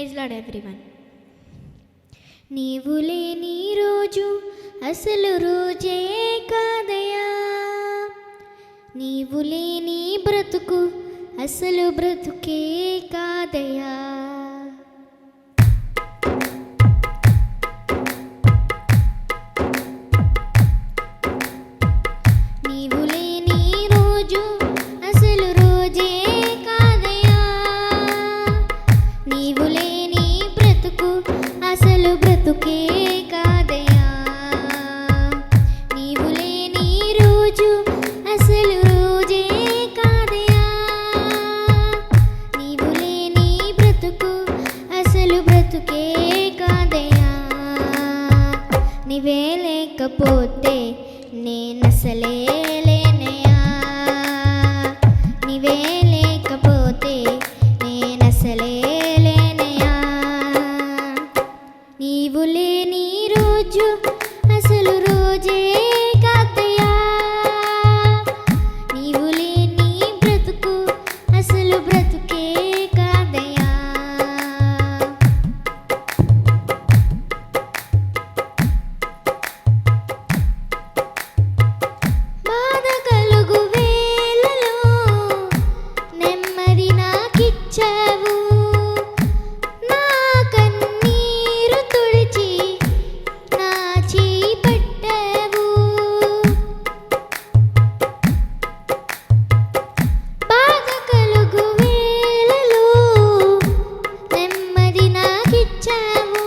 Praise lord everyone. నీవు లేని రోజు అసలు రోజే కాదయా, నీవు లేని బ్రతుకు అసలు బ్రతుకే కాదయా. నీవు లేని రోజు అసలు రోజే కాదయా, నీవు లేని బ్రతుకు అసలు బ్రతుకే కాదయా. నీవు లేని రోజు అసలు రోజే కాదయా, నీవు లేని బ్రతుకు అసలు బ్రతుకే కాదయా. నీవే లేకపోతే నేనసలే లేనయా, నీవే లేకపోతే నేనసలే లేనయా. నీవు లేని రోజు అసలు రోజే కాదయా, నీవు లేని బ్రతుకు అసలు బ్రతుకే కాదయా. బాధ కలుగు వేళలో నెమ్మది నాకిచ్చావు, నా కన్నీరు తుడిచి నా చేయి పట్టావు. బాధ కలుగు వేళలో నెమ్మది నాకిచ్చావు,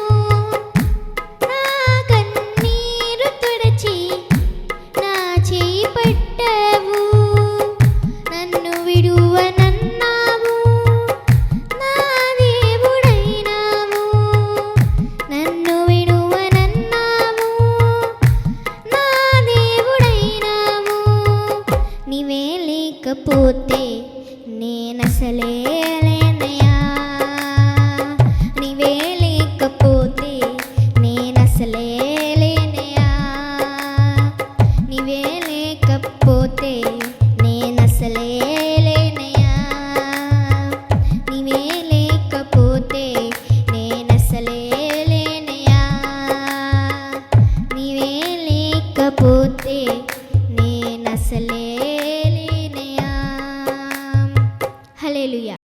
నా కన్నీరు తుడిచి నా చేయి పట్టావు. నన్ను విడువనన్నావు, నా దేవుడైనావు. నన్ను విడువనన్నావు, నా దేవుడైనావు. నీవే లేకపోతే నేనసలే లేనయా,